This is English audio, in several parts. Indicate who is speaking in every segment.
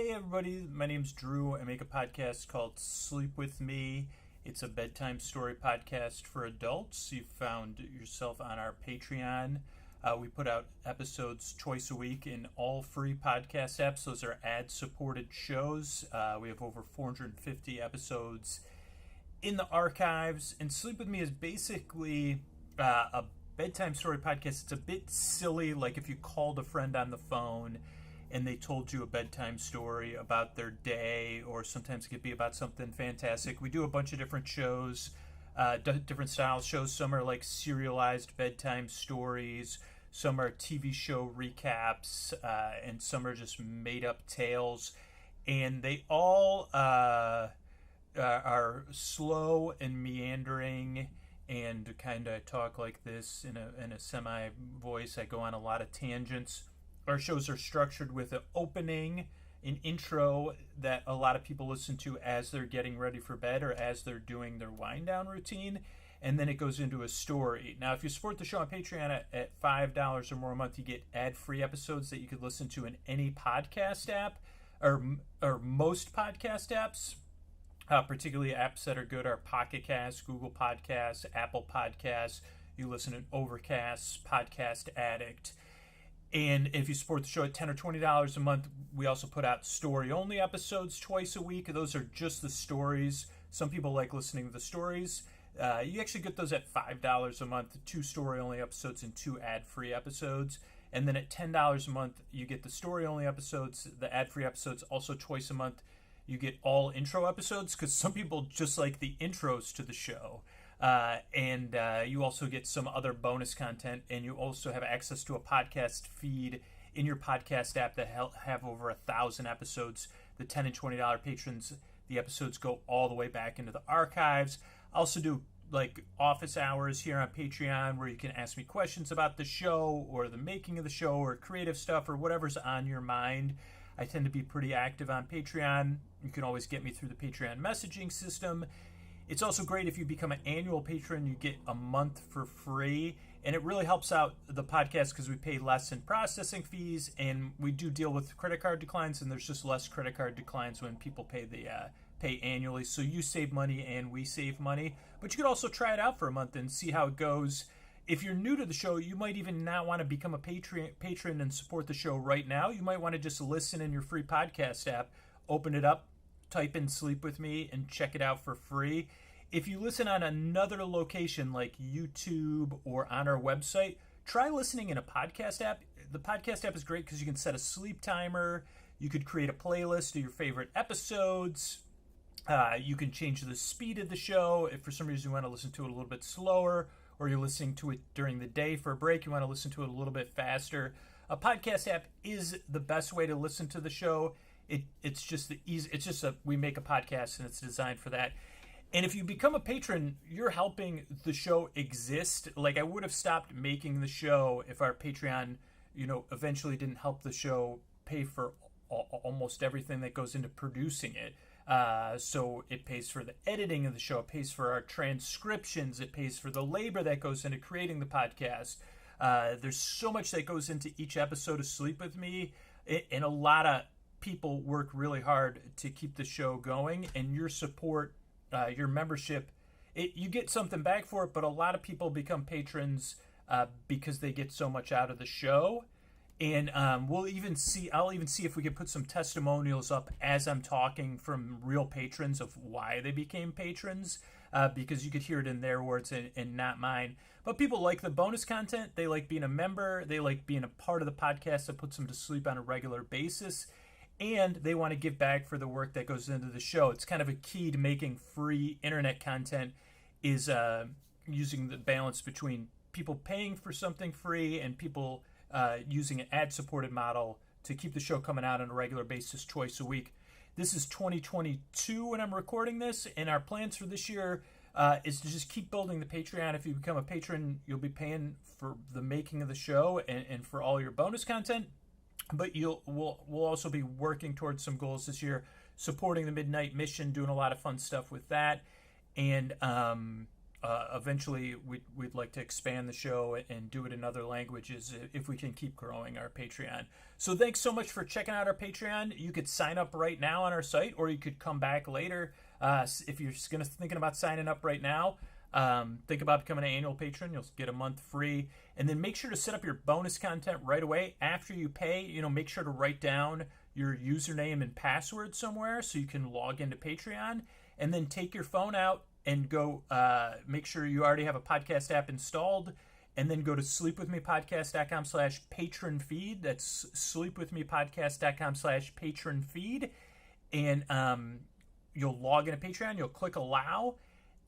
Speaker 1: Hey everybody, my name's Drew. I make a podcast called Sleep With Me. It's a bedtime story podcast for adults. You found yourself on our Patreon. We put out episodes twice a week in all free podcast apps. Those are ad-supported shows. We have over 450 episodes in the archives. And Sleep With Me is basically a bedtime story podcast. It's a bit silly, like if you called a friend on the phone and they told you a bedtime story about their day, or sometimes it could be about something fantastic. We do a bunch of different shows, different style shows. Some are like serialized bedtime stories, some are TV show recaps, and some are just made up tales. And they all are slow and meandering, and kind of talk like this in a semi voice. I go on a lot of tangents. Our shows are structured with an opening, an intro that a lot of people listen to as they're getting ready for bed or as they're doing their wind down routine, and then it goes into a story. Now, if you support the show on Patreon at $5 or more a month, you get ad-free episodes that you could listen to in any podcast app, or most podcast apps. Particularly apps that are good are Pocket Casts, Google Podcasts, Apple Podcasts. You listen to Overcast, Podcast Addict. And if you support the show at $10 or $20 a month, we also put out story-only episodes twice a week. Those are just the stories. Some people like listening to the stories. You actually get those at $5 a month, 2 story-only episodes and 2 ad-free episodes. And then at $10 a month, you get the story-only episodes, the ad-free episodes. Also twice a month, you get all intro episodes, because some people just like the intros to the show. And you also get some other bonus content, and you also have access to a podcast feed in your podcast app that have over 1,000 episodes. The $10 and $20 patrons, the episodes go all the way back into the archives. I also do like office hours here on Patreon, where you can ask me questions about the show or the making of the show or creative stuff or whatever's on your mind. I tend to be pretty active on Patreon. You can always get me through the Patreon messaging system. It's also great if you become an annual patron. You get a month for free, and it really helps out the podcast because we pay less in processing fees, and we do deal with credit card declines, and there's just less credit card declines when people pay annually. So you save money and we save money. But you could also try it out for a month and see how it goes. If you're new to the show, you might even not want to become a patron and support the show right now. You might want to just listen in your free podcast app, open it up, type in Sleep With Me, and check it out for free. If you listen on another location like YouTube or on our website, try listening in a podcast app. The podcast app is great because you can set a sleep timer. You could create a playlist of your favorite episodes. You can change the speed of the show. If for some reason you want to listen to it a little bit slower, or you're listening to it during the day for a break, you want to listen to it a little bit faster. A podcast app is the best way to listen to the show. It's just the easy. It's just we make a podcast and it's designed for that. And if you become a patron, you're helping the show exist. Like, I would have stopped making the show if our Patreon, eventually didn't help the show pay for almost everything that goes into producing it. So it pays for the editing of the show, it pays for our transcriptions, it pays for the labor that goes into creating the podcast. There's so much that goes into each episode of Sleep With Me, and a lot of people work really hard to keep the show going, and your support, your membership, you get something back for it, but a lot of people become patrons because they get so much out of the show. And I'll even see if we can put some testimonials up as I'm talking from real patrons of why they became patrons, because you could hear it in their words and not mine. But people like the bonus content. They like being a member. They like being a part of the podcast that puts them to sleep on a regular basis. And they want to give back for the work that goes into the show. It's kind of a key to making free internet content, is using the balance between people paying for something free and people using an ad-supported model to keep the show coming out on a regular basis twice a week. This is 2022 when I'm recording this, and our plans for this year is to just keep building the Patreon. If you become a patron, you'll be paying for the making of the show and for all your bonus content. But we'll also be working towards some goals this year, supporting the Midnight Mission, doing a lot of fun stuff with that, and eventually we'd like to expand the show and do it in other languages if we can keep growing our Patreon. So thanks so much for checking out our Patreon. You could sign up right now on our site, or you could come back later. If you're thinking about signing up right now, think about becoming an annual patron. You'll get a month free, and then make sure to set up your bonus content right away after you pay. Make sure to write down your username and password somewhere so you can log into Patreon, and then take your phone out and go make sure you already have a podcast app installed, and then go to sleepwithmepodcast.com/patron feed. That's sleepwithmepodcast.com/patron feed, and you'll log into Patreon. You'll click allow,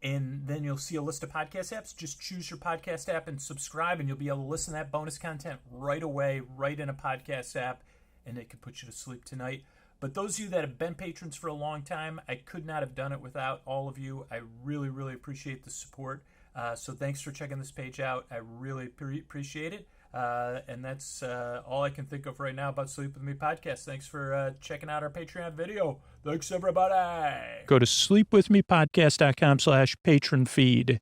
Speaker 1: and then you'll see a list of podcast apps. Just choose your podcast app and subscribe, and you'll be able to listen to that bonus content right away, right in a podcast app, and it could put you to sleep tonight. But those of you that have been patrons for a long time, I could not have done it without all of you. I really, really appreciate the support. So thanks for checking this page out. I really appreciate it. And that's all I can think of right now about Sleep With Me Podcast. Thanks for checking out our Patreon video. Thanks, everybody. Go to sleepwithmepodcast.com/patron feed.